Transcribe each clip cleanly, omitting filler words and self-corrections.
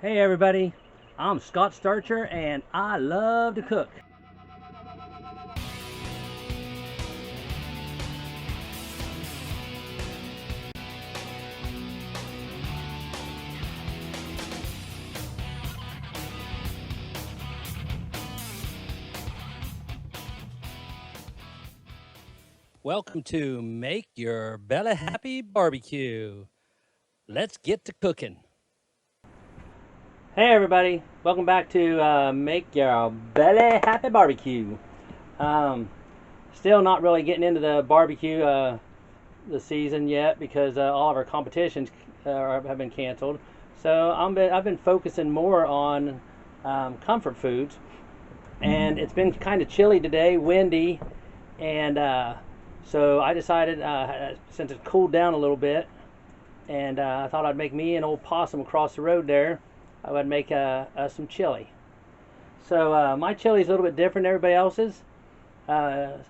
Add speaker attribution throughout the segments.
Speaker 1: Hey everybody, I'm Scott Starcher and I love to cook. Welcome to Make Your Belly Happy Barbecue. Let's get to cooking. Hey everybody, welcome back to Make Your Belly Happy Barbecue. Still not really getting into the barbecue the season yet because all of our competitions have been canceled. So I've been focusing more on comfort foods, and it's been kind of chilly today, windy, and so I decided since it cooled down a little bit, and I thought I'd make me an old possum across the road there. I would make some chili. So my chili is a little bit different than everybody else's. I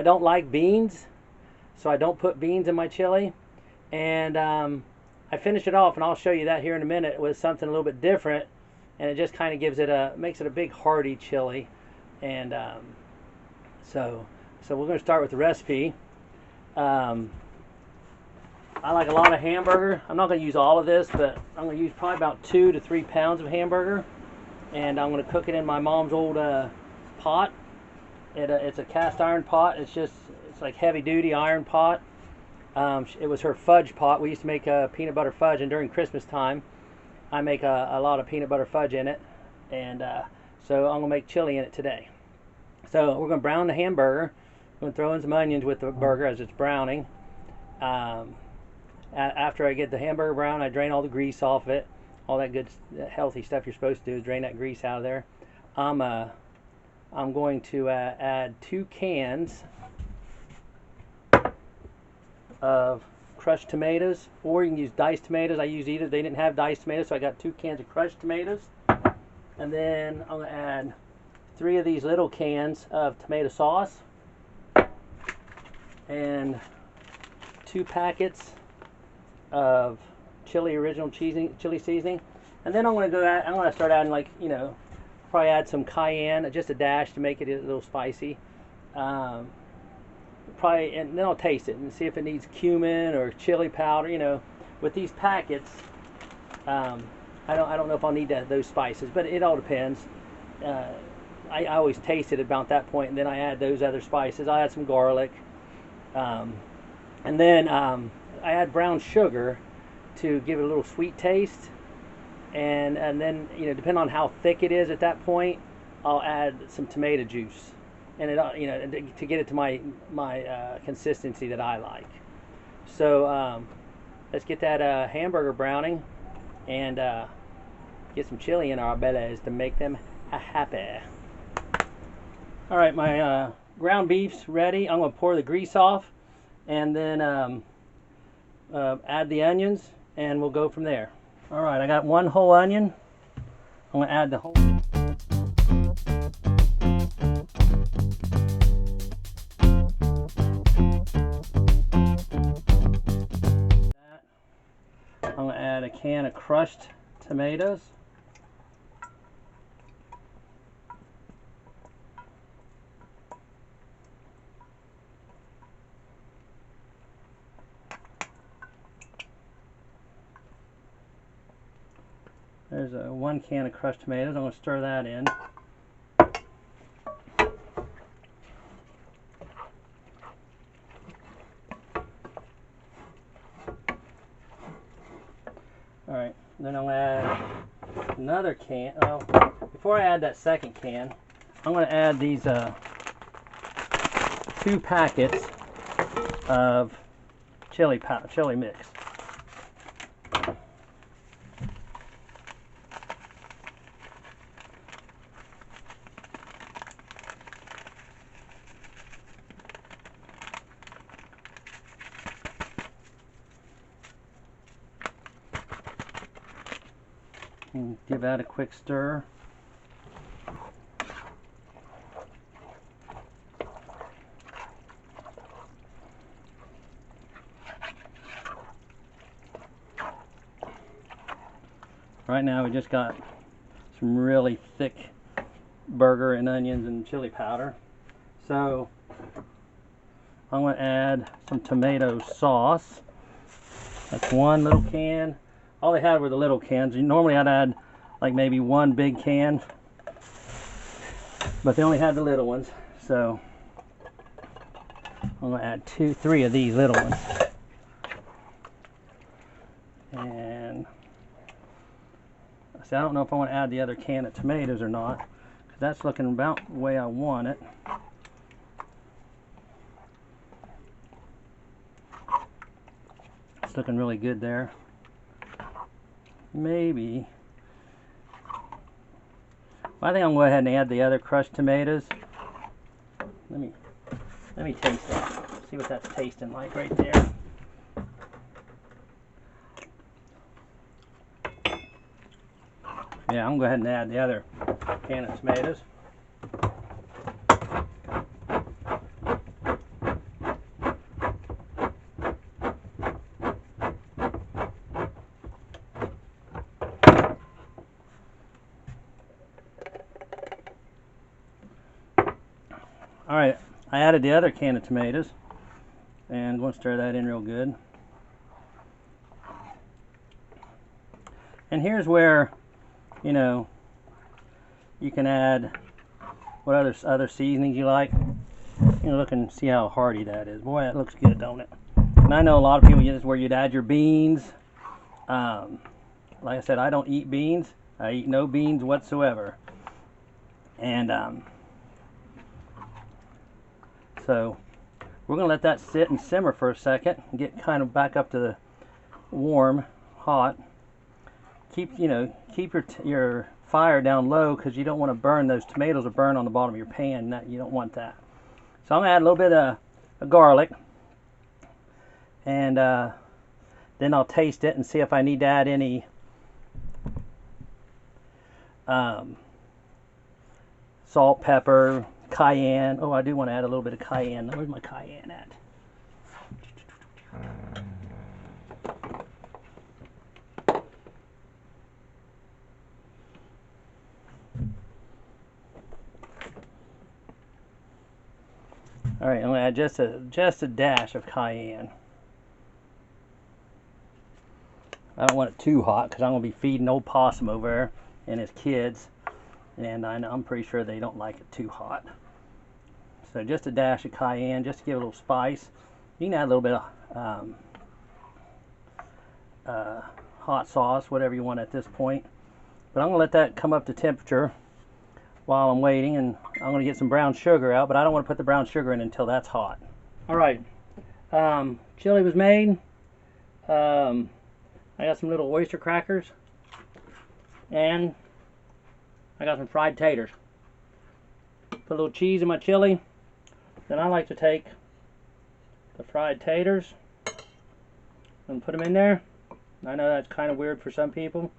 Speaker 1: don't like beans, so I don't put beans in my chili. And I finish it off, and I'll show you that here in a minute, with something a little bit different, and it just kind of makes it a big hearty chili. And so we're going to start with the recipe. I like a lot of hamburger. I'm not going to use all of this, but I'm going to use probably about 2 to 3 pounds of hamburger, and I'm going to cook it in my mom's old pot. It's a cast iron pot. It's like heavy duty iron pot. It was her fudge pot. We used to make peanut butter fudge, and during Christmas time, I make a lot of peanut butter fudge in it, and so I'm going to make chili in it today. So we're going to brown the hamburger. I'm going to throw in some onions with the burger as it's browning. After I get the hamburger brown, I drain all the grease off of it. All that good, healthy stuff you're supposed to do is drain that grease out of there. I'm going to add 2 cans of crushed tomatoes, or you can use diced tomatoes. I use either. They didn't have diced tomatoes, so I got 2 cans of crushed tomatoes. And then I'm going to add 3 of these little cans of tomato sauce and 2 packets of original chili seasoning. And then I'm going to start adding, like, probably add some cayenne, just a dash to make it a little spicy. And then I'll taste it and see if it needs cumin or chili powder. With these packets, I don't know if I'll need those spices, but it all depends. I always taste it about that point, and then I add those other spices. I add some garlic, and then I add brown sugar to give it a little sweet taste. And then, depending on how thick it is at that point, I'll add some tomato juice, and it to get it to my consistency that I like. So let's get that hamburger browning and get some chili in our bellies to make them happy. All right, my ground beef's ready. I'm going to pour the grease off, and then add the onions, and we'll go from there. All right, I got 1 whole onion. I'm going to add the whole. I'm going to add a can of crushed tomatoes. There's 1 can of crushed tomatoes. I'm going to stir that in. Alright, then I'll add another can. Oh, before I add that second can, I'm going to add these 2 packets of chili mix. And give that a quick stir. Right now we just got some really thick burger and onions and chili powder. So I'm going to add some tomato sauce. That's one little can. All they had were the little cans. Normally I'd add like maybe one big can, but they only had the little ones. So I'm going to add 3 of these little ones. And see, I don't know if I want to add the other can of tomatoes or not, because that's looking about the way I want it. It's looking really good there. Maybe. Well, I think I'm going to go ahead and add the other crushed tomatoes. Let me taste that. See what that's tasting like right there. Yeah, I'm going to go ahead and add the other can of tomatoes. Alright, I added the other can of tomatoes, and I'm going to stir that in real good. And here's where, you know, you can add what other seasonings you like. You know, look and see how hearty that is. Boy, that looks good, don't it? And I know a lot of people, this is where you'd add your beans. Like I said, I don't eat beans. I eat no beans whatsoever. And so we're going to let that sit and simmer for a second and get kind of back up to the warm, hot. Keep your fire down low, because you don't want to burn those tomatoes or burn on the bottom of your pan. You don't want that. So I'm going to add a little bit of garlic, and then I'll taste it and see if I need to add any salt, pepper, cayenne. Oh, I do want to add a little bit of cayenne. Where's my cayenne at? All right, I'm going to add just a dash of cayenne. I don't want it too hot, because I'm going to be feeding old Possum over there and his kids, and I'm pretty sure they don't like it too hot. So just a dash of cayenne, just to give it a little spice. You can add a little bit of hot sauce, whatever you want at this point. But I'm going to let that come up to temperature while I'm waiting, and I'm going to get some brown sugar out, but I don't want to put the brown sugar in until that's hot. Alright, chili was made. I got some little oyster crackers, and I got some fried taters. Put a little cheese in my chili. Then I like to take the fried taters and put them in there. I know that's kind of weird for some people,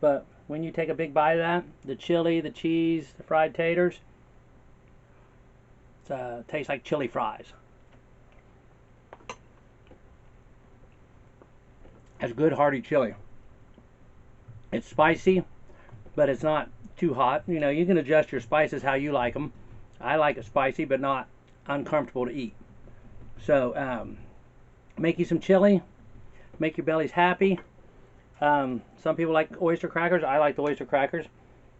Speaker 1: but when you take a big bite of that, the chili, the cheese, the fried taters, it tastes like chili fries. It's good hearty chili. It's spicy, but it's not too hot. You know, you can adjust your spices how you like them. I like it spicy, but not uncomfortable to eat. So make you some chili, make your bellies happy. Some people like oyster crackers. I like the oyster crackers.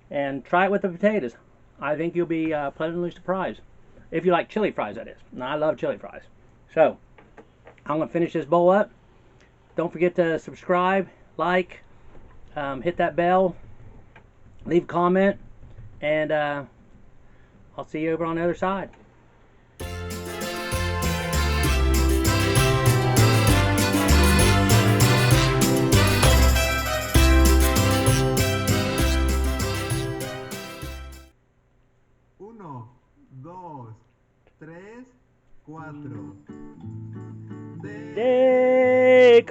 Speaker 1: And try it with the potatoes. I think you'll be pleasantly surprised. If you like chili fries, that is. And I love chili fries. So I'm going to finish this bowl up. Don't forget to subscribe, like, hit that bell, leave a comment, and I'll see you over on the other side.
Speaker 2: Uno, dos, tres, cuatro.
Speaker 1: De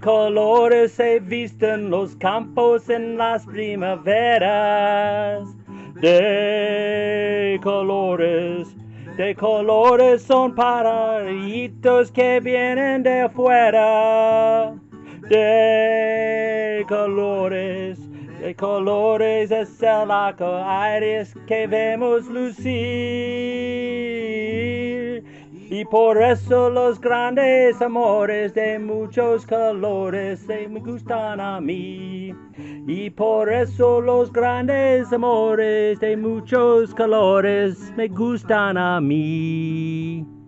Speaker 1: colores se visten los campos en las primaveras. De colores son para hijitos que vienen de afuera. De de colores es el arco iris que vemos lucir. Y por eso los grandes amores de muchos colores me gustan a mí. Y por eso los grandes amores de muchos colores me gustan a mí.